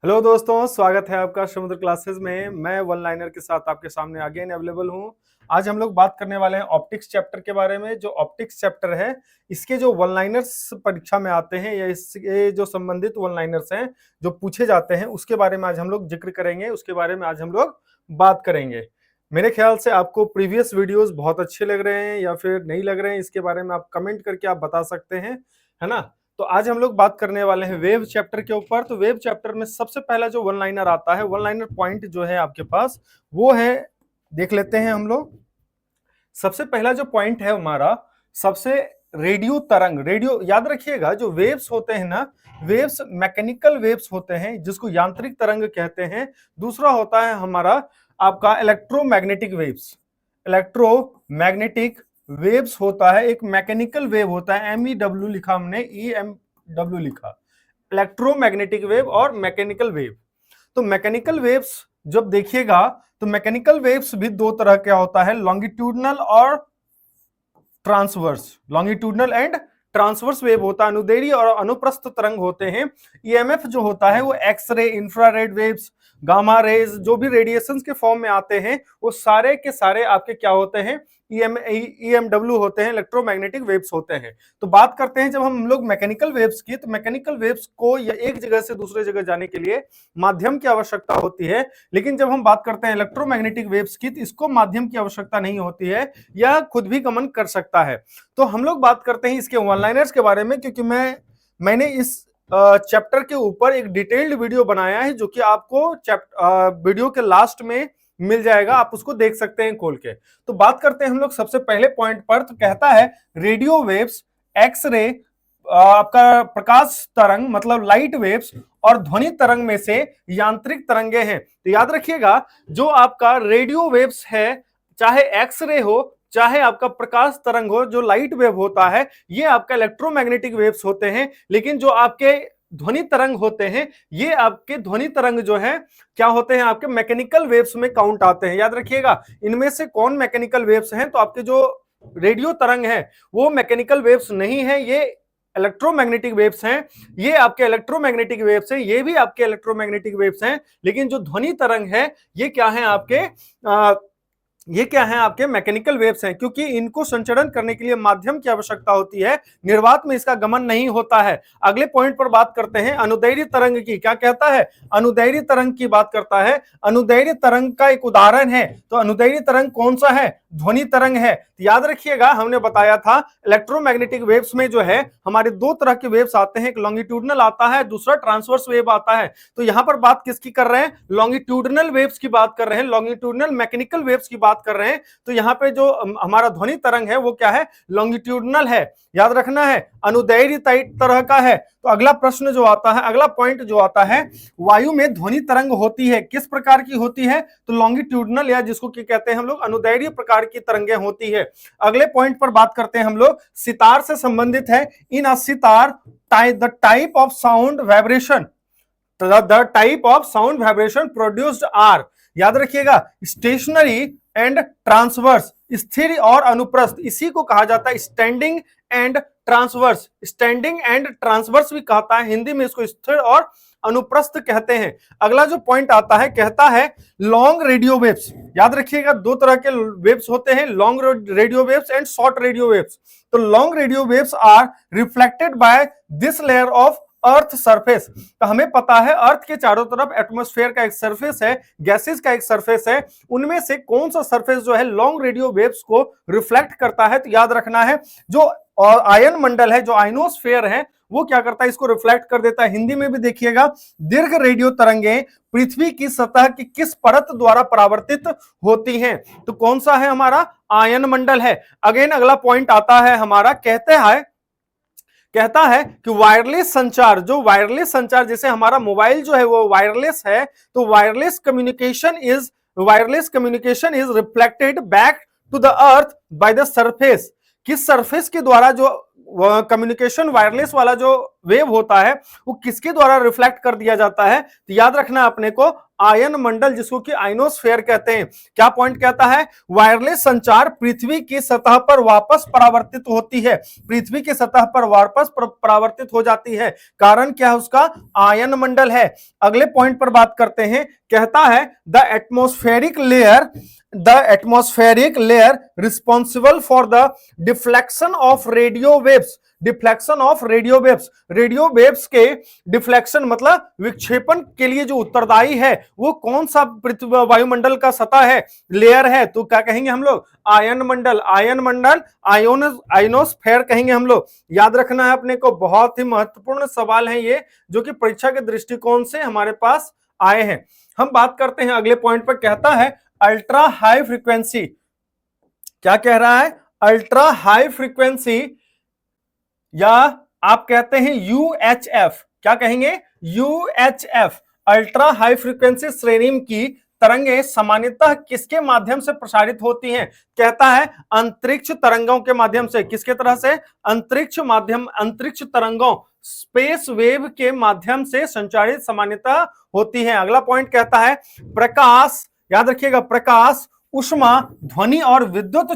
Hello दोस्तों, स्वागत है आपका समुद्र क्लासेस में। मैं वन लाइनर के साथ आपके सामने अगेन अवेलेबल हूं। आज हम लोग बात करने वाले हैं ऑप्टिक्स चैप्टर के बारे में। जो ऑप्टिक्स चैप्टर है, इसके जो वन लाइनर्स परीक्षा में आते हैं या इसके जो संबंधित वन लाइनर्स हैं जो पूछे जाते हैं, उसके बारे में आज हम लोग जिक्र करेंगे, उसके बारे में आज हम लोग बात करेंगे। मेरे ख्याल से आपको प्रीवियस वीडियोस बहुत अच्छे लग रहे हैं या फिर नहीं लग रहे हैं, इसके बारे में आप कमेंट करके आप बता सकते हैं, है ना। तो आज हम लोग बात करने वाले हैं वेव चैप्टर के ऊपर। तो वेव चैप्टर में सबसे पहला जो वन लाइनर आता है, वन लाइनर पॉइंट जो है आपके पास, वो है, देख लेते हैं हम लोग। सबसे पहला जो पॉइंट है हमारा, सबसे रेडियो तरंग। रेडियो याद रखिएगा, जो वेव्स होते हैं ना, वेव्स मैकेनिकल वेव्स होते हैं जिसको यांत्रिक तरंग कहते हैं। दूसरा होता है हमारा आपका इलेक्ट्रोमैग्नेटिक वेव्स। इलेक्ट्रोमैग्नेटिक वेव्स होता है, एक मैकेनिकल वेव होता है, MEW लिखा हमने, EMW लिखा, इलेक्ट्रोमैग्नेटिक वेव और मैकेनिकल वेव। तो मैकेनिकल वेव्स जब देखिएगा तो मैकेनिकल वेव्स भी दो तरह का होता है, लॉन्गिट्यूडनल और transverse. Longitudinal and transverse wave होता है, अनुदैर्ध्य और अनुप्रस्थ तरंग होते हैं। ईएमएफ जो होता है वो X ray, infrared waves, gamma rays, जो भी रेडिएशंस के फॉर्म में आते हैं वो सारे के सारे आपके क्या होते हैं, EMW होते हैं, इलेक्ट्रोमैग्नेटिक वेव्स होते हैं। तो बात करते हैं जब हम लोग मैकेनिकल वेव्स की, तो मैकेनिकल वेव्स को या एक जगह से दूसरे जगह जाने के लिए माध्यम की आवश्यकता होती है। लेकिन जब हम बात करते हैं इलेक्ट्रोमैग्नेटिक वेव्स की, तो इसको माध्यम की आवश्यकता नहीं होती है, यह खुद भी गमन कर सकता है। तो हम लोग बात करते हैं इसके वन लाइनर्स के बारे में, क्योंकि मैंने इस चैप्टर के ऊपर एक डिटेल्ड वीडियो बनाया है जो कि आपको वीडियो के लास्ट में मिल जाएगा, आप उसको देख सकते हैं खोल के। तो बात करते हैं हम लोग सबसे पहले पॉइंट पर। तो कहता है रेडियो वेव्स, एक्सरे, आपका प्रकाश तरंग मतलब लाइट वेव्स, और ध्वनि तरंग में से यांत्रिक तरंगे हैं। तो याद रखिएगा, जो आपका रेडियो वेव्स है, चाहे एक्सरे हो, चाहे आपका प्रकाश तरंग हो, जो लाइट वेव होता है, ये आपका इलेक्ट्रोमैग्नेटिक वेव्स होते हैं। लेकिन जो आपके ध्वनि तरंग होते हैं, ये आपके ध्वनि तरंग जो है क्या होते हैं, आपके मैकेनिकल वेव्स में काउंट आते हैं। याद रखिएगा, इनमें से कौन मैकेनिकल वेव्स हैं, तो आपके जो रेडियो तरंग है वो मैकेनिकल वेव्स नहीं है, ये इलेक्ट्रोमैग्नेटिक वेव्स हैं। ये आपके इलेक्ट्रोमैग्नेटिक वेव्स हैं, ये भी आपके इलेक्ट्रोमैग्नेटिक वेव्स हैं। लेकिन जो ध्वनि तरंग है ये क्या है आपके ये क्या है, आपके मैकेनिकल वेव्स हैं, क्योंकि इनको संचरण करने के लिए माध्यम की आवश्यकता होती है, निर्वात में इसका गमन नहीं होता है। अगले पॉइंट पर बात करते हैं अनुदैर्ध्य तरंग की। क्या कहता है, अनुदैर्ध्य तरंग की बात करता है। अनुदैर्ध्य तरंग का एक उदाहरण है, तो अनुदैर्ध्य तरंग कौन सा है, ध्वनि तरंग है। याद रखिएगा, हमने बताया था इलेक्ट्रोमैग्नेटिक वेव्स में जो है हमारे दो तरह के वेव्स आते हैं, एक लॉन्गिट्यूडनल आता है, दूसरा ट्रांसवर्स वेव आता है। तो यहां पर बात किसकी कर रहे हैं, लॉन्गिट्यूडनल वेव्स की बात कर रहे हैं, लॉन्गिट्यूडनल मैकेनिकल वेव्स की बात कर रहे हैं। तो यहां पे जो हमारा ध्वनि तरंग है वो क्या है, लॉन्गिट्यूडनल है। याद रखना है, अनुदैर्ध्य तरह का है। तो अगला प्रश्न जो आता है, अगला पॉइंट जो आता है, वायु में ध्वनि तरंग होती है, किस प्रकार की होती है, तो लॉन्गिट्यूडनल, या जिसको क्या कहते हैं हम लोग, अनुदैर्ध्य प्रकार की तरंगें होती है। अगले पॉइंट पर बात करते हैं हम लोग, सितार से संबंधित है। In a sitar the type of sound vibration, the type of sound vibration produced are, याद रखिएगा, स्टेशनरी एंड ट्रांसवर्स, स्थिर और अनुप्रस्थ, इसी को कहा जाता है standing and transverse. Standing and transverse भी कहता है, हिंदी में इसको स्थिर और अनुप्रस्थ कहते हैं। अगला जो पॉइंट आता है, कहता है लॉन्ग रेडियो वेव्स। याद रखिएगा, दो तरह के वेव्स होते हैं, long radio waves and short radio waves. तो long radio waves are reflected by this layer of earth surface. तो हमें पता है अर्थ के चारों तरफ एटमॉस्फेयर का एक सरफेस है, गैसेस का एक सरफेस है, उनमें से कौन सा सरफेस जो है लॉन्ग रेडियो वेव्स को रिफ्लेक्ट करता है। तो याद रखना है, जो आयन मंडल है, जो आयनोस्फेयर है, वो क्या करता है, इसको रिफ्लेक्ट कर देता है। हिंदी में भी देखिएगा, दीर्घ रेडियो तरंगें पृथ्वी की सतह की किस परत द्वारा परावर्तित होती हैं, तो कौन सा है हमारा, आयन मंडल है। अगेन अगला पॉइंट आता है हमारा, कहता है कि वायरलेस संचार, जो वायरलेस संचार, जैसे हमारा मोबाइल जो है वो वायरलेस है, तो wireless communication is reflected back to the earth by the surface. किस सरफेस के द्वारा जो कम्युनिकेशन वायरलेस वाला जो वेव होता है वो किसके द्वारा रिफ्लेक्ट कर दिया जाता है, तो याद रखना अपने को, आयन मंडल जिसको कि आयनोस्फेयर कहते हैं। क्या पॉइंट कहता है? वायरलेस संचार पृथ्वी की सतह पर वापस परावर्तित होती है, पृथ्वी की सतह पर वापस परावर्तित हो जाती है। कारण क्या है उसका? आयन मंडल है। अगले पॉइंट पर बात करते हैं। कहता है the atmospheric layer responsible for the deflection of radio waves. Deflection of radio waves, radio waves के डिफ्लेक्शन मतलब विक्षेपण के लिए जो उत्तरदायी है वो कौन सा वायुमंडल का सतह है, लेयर है? तो क्या कहेंगे हम लोग? आयन मंडल। आयन मंडल आयनोस्फेयर कहेंगे हम लोग। याद रखना है अपने को, बहुत ही महत्वपूर्ण सवाल है ये, जो कि परीक्षा के दृष्टिकोण से हमारे पास आए हैं। हम बात करते हैं अगले पॉइंट पर। कहता है अल्ट्रा हाई फ्रीक्वेंसी। क्या कह रहा है? अल्ट्रा हाई फ्रीक्वेंसी या आप कहते हैं यूएचएफ। क्या कहेंगे? यूएचएफ, अल्ट्रा हाई फ्रीक्वेंसी श्रेणी की तरंगें सामान्यतः किसके माध्यम से प्रसारित होती हैं? कहता है अंतरिक्ष तरंगों के माध्यम से। किसके तरह से? अंतरिक्ष तरंगों, स्पेस वेव के माध्यम से संचारित सामान्यतः होती है। अगला पॉइंट कहता है प्रकाश, याद रखिएगा, प्रकाश, उष्मा, ध्वनि और विद्युत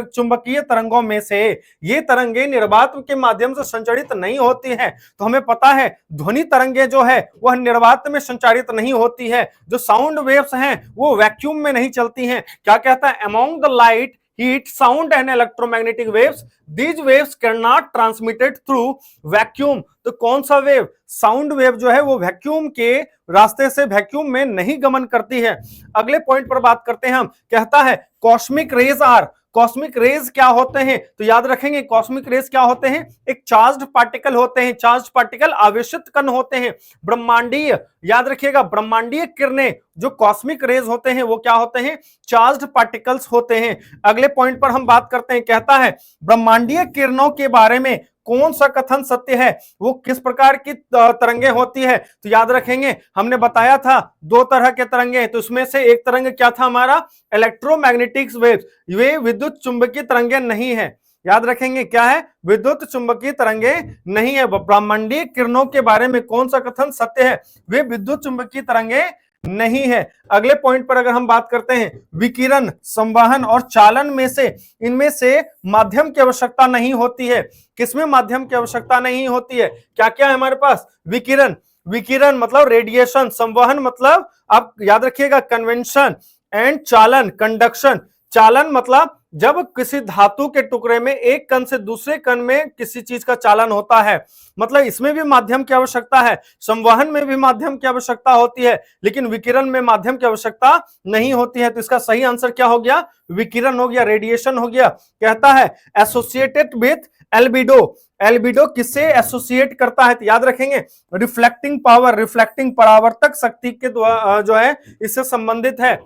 चुंबकीय तरंगों में से ये तरंगे निर्वात के माध्यम से संचारित नहीं होती हैं। तो हमें पता है ध्वनि तरंगे जो है वह निर्वात में संचारित नहीं होती है। जो साउंड वेव्स हैं वो वैक्यूम में नहीं चलती हैं। क्या कहता है? Among the light, heat, sound and electromagnetic waves, these waves cannot transmitted through vacuum। तो कौन सा वेव? साउंड वेव जो है वो वैक्यूम के रास्ते से वैक्यूम में नहीं गमन करती है। अगले पॉइंट पर बात करते हैं हम। कहता है cosmic rays are. Cosmic rays क्या होते हैं? तो याद रखेंगे कॉस्मिक रेज क्या होते हैं? एक चार्ज्ड पार्टिकल होते हैं, चार्ज्ड पार्टिकल, आवेशित कण होते हैं। ब्रह्मांडीय, याद रखिएगा, ब्रह्मांडीय किरणें जो कॉस्मिक रेज होते हैं वो क्या होते हैं? चार्ज्ड पार्टिकल्स होते हैं। अगले पॉइंट पर हम बात करते हैं। कहता है ब्रह्मांडीय किरणों के बारे में कौन सा कथन सत्य है? वो किस प्रकार की तरंगे होती है? तो याद रखेंगे हमने बताया था दो तरह के तरंगे, तो उसमें से एक तरंग क्या था हमारा? Electromagnetic waves. ये विद्युत चुंबकीय तरंगे नहीं है। याद रखेंगे क्या है? विद्युत चुंबकीय तरंगे नहीं है। ब्रह्मांडीय किरणों के बारे में कौन सा कथन सत्य है? वे विद्युत चुंबकीय तरंगे नहीं है। अगले पॉइंट पर अगर हम बात करते हैं विकिरण, संवहन और चालन में से इनमें से माध्यम की आवश्यकता नहीं होती है। किसमें माध्यम की आवश्यकता नहीं होती है? क्या क्या है हमारे पास? विकिरण, विकिरण मतलब रेडिएशन, संवहन मतलब आप याद रखिएगा कन्वेंशन, एंड चालन कंडक्शन। चालन मतलब जब किसी धातु के टुकड़े में एक कण से दूसरे कण में किसी चीज का चालन होता है, मतलब इसमें भी माध्यम की आवश्यकता है। संवहन में भी माध्यम की आवश्यकता होती है, लेकिन विकिरण में माध्यम की आवश्यकता नहीं होती है। तो इसका सही आंसर क्या हो गया? विकिरण हो गया, रेडिएशन हो गया। कहता है एसोसिएटेड विथ एल्बिडो। एल्बिडो किससे एसोसिएट करता है? तो याद रखेंगे रिफ्लेक्टिंग पावर, रिफ्लेक्टिंग परावर्तक शक्ति के जो है इससे संबंधित है।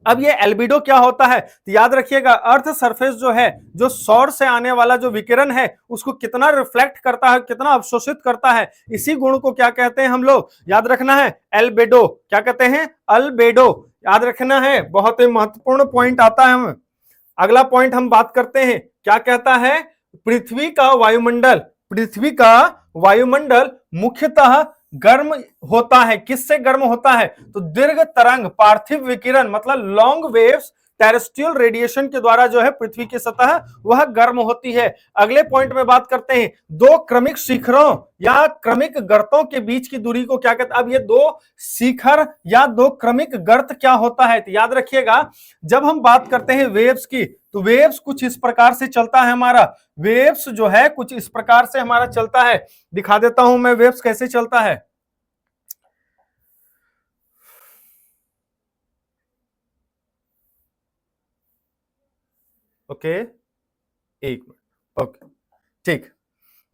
अब ये एल्बिडो क्या होता है? तो याद रखिएगा अर्थ सरफेस जो है, जो सौर से आने वाला जो विकिरण है उसको कितना रिफ्लेक्ट करता है, कितना अवशोषित करता है, इसी गुण को क्या कहते हैं हम लोग? याद रखना है एल्बेडो। क्या कहते हैं? अल्बेडो। याद रखना है, बहुत ही महत्वपूर्ण पॉइंट आता है। हम अगला पॉइंट हम बात करते हैं। क्या कहता है? पृथ्वी का वायुमंडल, पृथ्वी का वायुमंडल मुख्यतः गर्म होता है। किससे गर्म होता है? तो दीर्घ तरंग, पार्थिव विकिरण मतलब लॉन्ग वेव्स, टेरेस्ट्रियल रेडिएशन के द्वारा जो है पृथ्वी की सतह वह गर्म होती है। अगले पॉइंट में बात करते हैं दो क्रमिक शिखरों या क्रमिक गर्तों के बीच की दूरी को क्या कहते हैं? अब ये दो शिखर या दो क्रमिक गर्त क्या होता है? तो याद रखिएगा जब हम बात करते हैं वेव्स की, तो वेव्स कुछ इस प्रकार से चलता है हमारा। वेव्स जो है कुछ इस प्रकार से हमारा चलता है। दिखा देता हूं मैं वेव्स कैसे चलता है। ओके, एक मिनट। ओके, ठीक।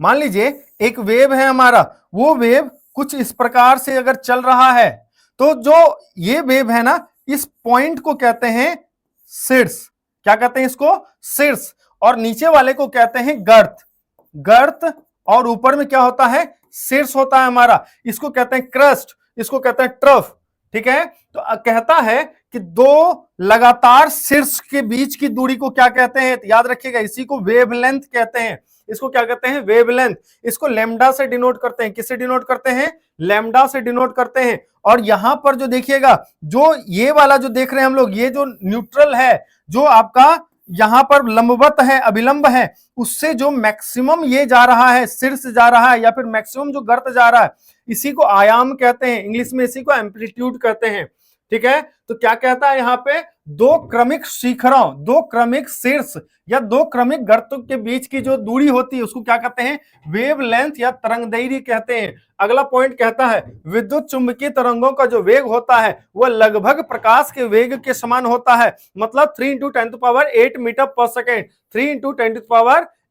मान लीजिए एक वेव है हमारा, वो वेव कुछ इस प्रकार से अगर चल रहा है, तो जो ये वेव है ना, इस पॉइंट को कहते हैं शीर्ष। क्या कहते हैं इसको? शीर्ष। और नीचे वाले को कहते हैं गर्त। गर्त और ऊपर में क्या होता है? शीर्ष होता है हमारा। इसको कहते हैं क्रस्ट, इसको कहते हैं ट्रफ। ठीक है, तो कहता है कि दो लगातार शीर्ष के बीच की दूरी को क्या कहते हैं? तो याद रखिएगा इसी को वेवलेंथ कहते हैं। इसको क्या कहते हैं, वेवलेंथ। इसको लैम्डा से डिनोट करते हैं, किससे डिनोट करते हैं, लैम्डा से डिनोट करते हैं। और यहां पर जो देखिएगा, जो ये वाला जो देख रहे हैं हम लोग, ये जो न्यूट्रल है, जो आपका यहां पर लंबवत है, अभिलंब है, उससे जो मैक्सिमम ये जा रहा है, शीर्ष जा रहा है, या फिर मैक्सिमम जो गर्त जा रहा है, इसी को आयाम कहते हैं, इंग्लिश में इसी को एम्पलीट्यूड कहते हैं। ठीक है, तो क्या कहता है यहां पे, दो क्रमिक शिखरों, दो क्रमिक शीर्ष या दो क्रमिक गर्तों के बीच की जो दूरी होती है उसको क्या कहते हैं, वेवलेंथ या तरंगदैर्घ्य कहते हैं। अगला पॉइंट कहता है विद्युत चुंबकीय तरंगों का जो वेग होता है वह लगभग प्रकाश के वेग के समान होता है, मतलब 3 × 10⁸ मीटर पर सेकेंड, 3 ×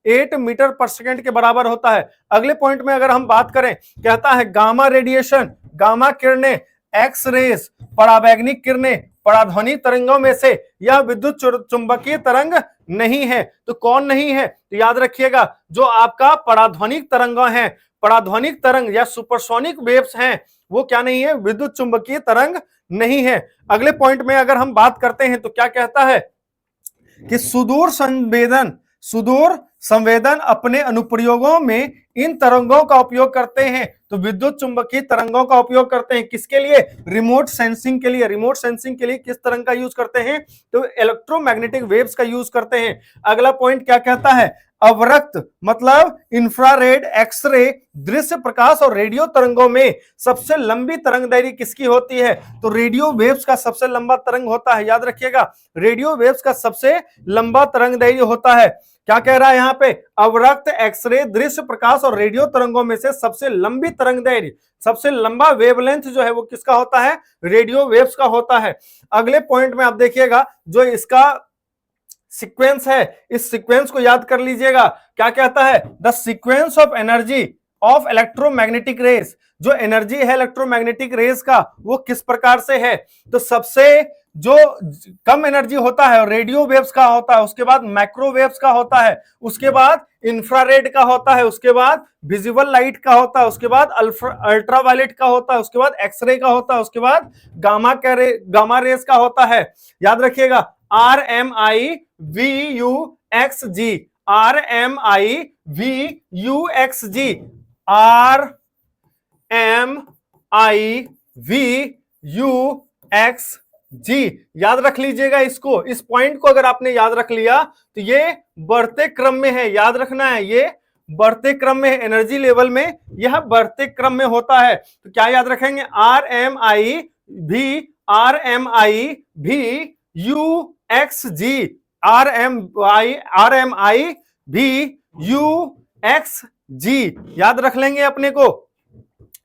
10⁸ मीटर पर सेकेंड के बराबर होता है। अगले पॉइंट में अगर हम बात करें, कहता है गामा रेडिएशन, गामा किरणें, एक्स रेज, पराबैंगनिक किरणें, पराध्वनिक तरंगों में से यह विद्युत चुंबकीय तरंग नहीं है। तो कौन नहीं है, तो याद रखिएगा जो आपका पराध्वनिक तरंगों हैं, पराध्वनिक तरंग या सुपरसोनिक वेव्स हैं, वो क्या नहीं है, विद्युत चुंबकीय तरंग नहीं है। अगले पॉइंट में अगर हम बात करते हैं तो क्या कहता है कि सुदूर संवेदन अपने अनुप्रयोगों में इन तरंगों का उपयोग करते हैं। तो विद्युत चुंबकीय तरंगों का उपयोग करते हैं किसके लिए, रिमोट सेंसिंग के लिए। रिमोट सेंसिंग के लिए किस तरंग का यूज करते हैं, तो इलेक्ट्रोमैग्नेटिक वेव्स का यूज करते हैं। अगला पॉइंट क्या कहता है, अवरक्त मतलब इंफ्रारेड, एक्सरे, दृश्य प्रकाश और रेडियो तरंगों में सबसे लंबी तरंगदैर्घ्य किसकी होती है, तो रेडियो वेव्स का सबसे लंबा तरंग होता है। याद रखिएगा, रेडियो वेव्स का सबसे लंबा तरंगदैर्घ्य होता है। क्या कह रहा है यहां पे, अवरक्त, एक्सरे, दृश्य प्रकाश और रेडियो तरंगों में से सबसे लंबी तरंगदैर्घ्य, सबसे लंबा वेवलेंथ जो है वो किसका होता है, रेडियो वेव्स का होता है। अगले पॉइंट में आप देखिएगा जो इसका सीक्वेंस है, इस सीक्वेंस को याद कर लीजिएगा। क्या कहता है, the sequence of energy of electromagnetic rays, जो एनर्जी है इलेक्ट्रोमैग्नेटिक रेज का वो किस प्रकार से है, तो सबसे जो कम एनर्जी होता है रेडियो वेव्स का होता है, उसके बाद माइक्रोवेव्स का होता है, उसके बाद इंफ्रारेड का होता है, उसके बाद विजिबल लाइट का होता है, उसके बाद अल्ट्रावायलेट का होता है, उसके बाद एक्सरे का होता है, उसके बाद गामा रेस का होता है। याद रखिएगा, RMIVUXG, RMIVUXG, RMIVUXG, याद रख लीजिएगा इसको। इस पॉइंट को अगर आपने याद रख लिया तो ये बढ़ते क्रम में है, याद रखना है, ये बढ़ते क्रम में है, एनर्जी लेवल में यह बढ़ते क्रम में होता है। तो क्या याद रखेंगे, RMIVUXG, RMIVUXG, याद रख लेंगे अपने को।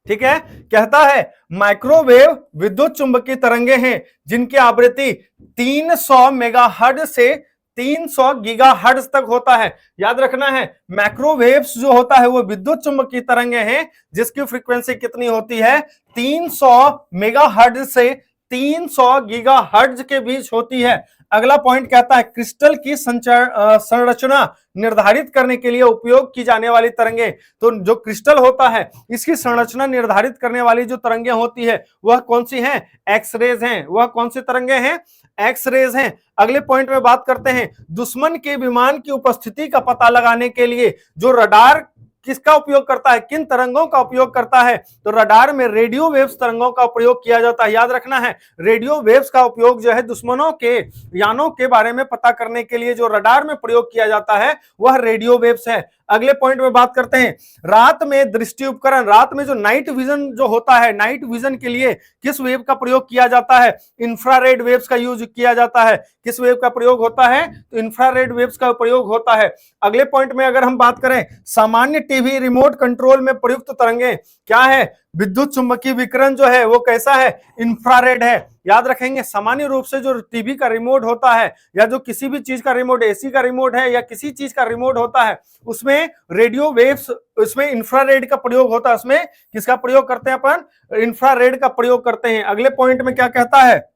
ठीक है, कहता है माइक्रोवेव विद्युत चुंबकीय तरंगे हैं जिनकी आवृत्ति 300 मेगाहर्ट्ज से 300 गीगाहर्ट्ज तक होता है। याद रखना है, माइक्रोवेव्स जो होता है वो विद्युत चुंबकीय तरंगे हैं जिसकी फ्रीक्वेंसी कितनी होती है, 300 मेगाहर्ट्ज से 300 गीगाहर्ट्ज के बीच होती है। अगला पॉइंट कहता है क्रिस्टल की संरचना निर्धारित करने के लिए उपयोग की जाने वाली तरंगे। तो जो क्रिस्टल होता है इसकी संरचना निर्धारित करने वाली जो तरंगे होती है वह कौन सी हैं, एक्सरेज हैं। वह कौन सी तरंगे हैं, एक्सरेज हैं। अगले पॉइंट में बात करते हैं दुश्मन के विमान की उपस्थिति का पता लगाने के लिए जो रडार किसका उपयोग करता है, किन तरंगों का उपयोग करता है, तो रडार में रेडियो वेव्स तरंगों का प्रयोग किया जाता है। याद रखना है, रेडियो वेव्स का उपयोग जो है दुश्मनों के यानों के बारे में पता करने के लिए जो रडार में प्रयोग किया जाता है वह रेडियो वेव्स है। अगले पॉइंट में बात करते हैं रात में दृष्टि उपकरण, रात में जो नाइट विजन जो होता है, नाइट विजन के लिए किस वेव का प्रयोग किया जाता है, इंफ्रारेड वेव्स का यूज किया जाता है। किस वेव का प्रयोग होता है, तो इंफ्रारेड वेव्स का प्रयोग होता है। अगले पॉइंट में अगर हम बात करें सामान्य टीवी रिमोट कंट्रोल में प्रयुक्त तरंगे क्या है, विद्युत चुंबकीय विकिरण जो है वो कैसा है, इंफ्रारेड है। याद रखेंगे सामान्य रूप से जो टीवी का रिमोट होता है या जो किसी भी चीज का रिमोट, एसी का रिमोट है या किसी चीज का रिमोट होता है उसमें रेडियो वेव्स, उसमें इंफ्रारेड का प्रयोग होता है। उसमें किसका प्रयोग करते हैं अपन, इंफ्रारेड का प्रयोग करते हैं। अगले पॉइंट में क्या कहता है,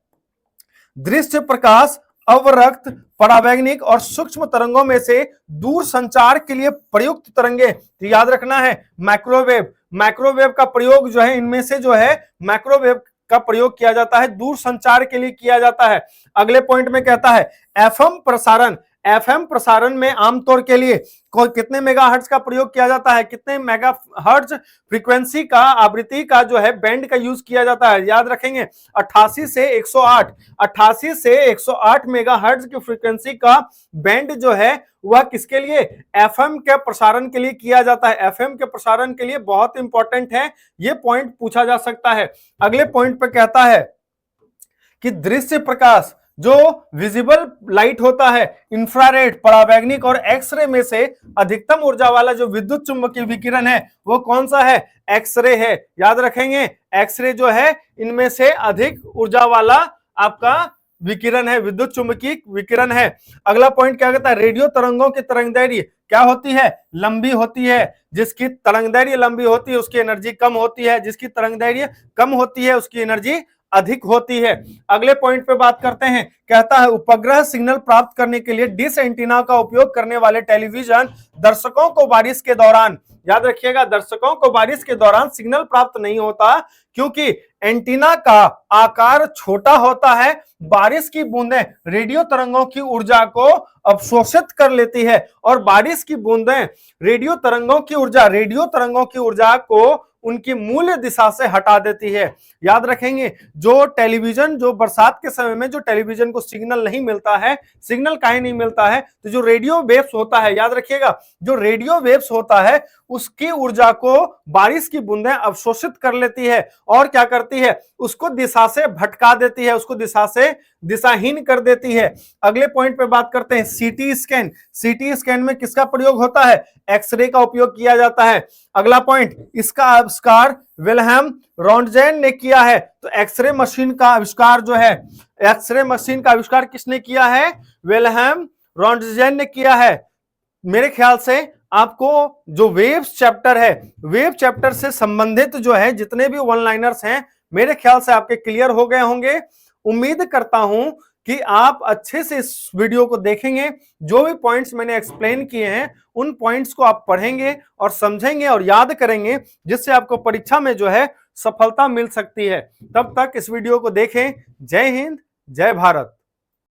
दृश्य प्रकाश, अवरक्त, परावैंगनिक और सूक्ष्म तरंगों में से दूर संचार के लिए प्रयुक्त तरंगे। तो याद रखना है माइक्रोवेव, माइक्रोवेव का प्रयोग जो है इनमें से जो है माइक्रोवेव का प्रयोग किया जाता है, दूर संचार के लिए किया जाता है। अगले पॉइंट में कहता है एफएम प्रसारण, एफएम प्रसारण में आमतौर के लिए कितने मेगाहर्ट्ज का प्रयोग किया जाता है, कितने मेगाहर्ट्ज फ्रीक्वेंसी का, आवृत्ति का जो है बैंड का यूज किया जाता है, याद रखेंगे 88 से 108, 88 से 108 मेगाहर्ट्ज की फ्रीक्वेंसी का बैंड जो है वह किसके लिए, एफएम के प्रसारण के लिए किया जाता है। एफएम के प्रसारण के लिए बहुत इंपॉर्टेंट है, यह पॉइंट पूछा जा सकता है। अगले पॉइंट पे कहता है कि दृश्य प्रकाश जो विजिबल लाइट होता है, इंफ्रारेड, परावैंगनिक और एक्सरे में से अधिकतम ऊर्जा वाला जो विद्युत चुंबकीय विकिरण है वो कौन सा है, एक्सरे है। याद रखेंगे एक्सरे जो है इनमें से अधिक ऊर्जा वाला आपका विकिरण है, विद्युत चुंबकीय विकिरण है। अगला पॉइंट क्या कहता है, रेडियो तरंगों की तरंगदैर्घ्य क्या होती है, लंबी होती है। जिसकी तरंगदैर्घ्य लंबी होती है उसकी एनर्जी कम होती है, जिसकी तरंगदैर्घ्य कम होती है उसकी एनर्जी अधिक होती है। अगले पॉइंट पे बात करते हैं, कहता है उपग्रह सिग्नल प्राप्त करने के लिए डिश एंटीना का उपयोग करने वाले टेलीविजन दर्शकों को बारिश के दौरान, याद रखिएगा दर्शकों को बारिश के दौरान सिग्नल प्राप्त नहीं होता क्योंकि एंटीना का आकार छोटा होता है। बारिश की बूंदें रेडियो तरंगों की ऊर्जा को अवशोषित कर लेती है और बारिश की बूंदें रेडियो तरंगों की ऊर्जा को उनकी मूल्य दिशा से हटा देती है। याद रखेंगे जो टेलीविजन, जो बरसात के समय में जो टेलीविजन को सिग्नल नहीं मिलता है, सिग्नल काहे नहीं मिलता है, तो जो रेडियो वेव्स होता है, याद रखिएगा जो रेडियो वेव्स होता है उसकी ऊर्जा को बारिश की बूंदें अवशोषित कर लेती है और क्या करती है, उसको दिशा से भटका देती है, उसको दिशा से दिशाहीन कर देती है। अगले पॉइंट पे बात करते हैं सीटी स्कैन। सीटी स्कैन में किसका प्रयोग होता है, एक्सरे का उपयोग किया जाता है। अगला पॉइंट, इसका आविष्कार विल्हेम रॉन्टजेन ने किया है। तो एक्सरे मशीन का आविष्कार जो है, एक्सरे मशीन का आविष्कार किसने किया है, विल्हेम रॉन्टजेन ने किया है। मेरे ख्याल से आपको जो वेव्स चैप्टर है, वेव चैप्टर से संबंधित जो है जितने भी वन लाइनर्स हैं मेरे ख्याल से आपके क्लियर हो गए होंगे। उम्मीद करता हूं कि आप अच्छे से इस वीडियो को देखेंगे, जो भी पॉइंट्स मैंने एक्सप्लेन किए हैं उन पॉइंट्स को आप पढ़ेंगे और समझेंगे और याद करेंगे, जिससे आपको परीक्षा में जो है सफलता मिल सकती है। तब तक इस वीडियो को देखें। जय हिंद, जय भारत।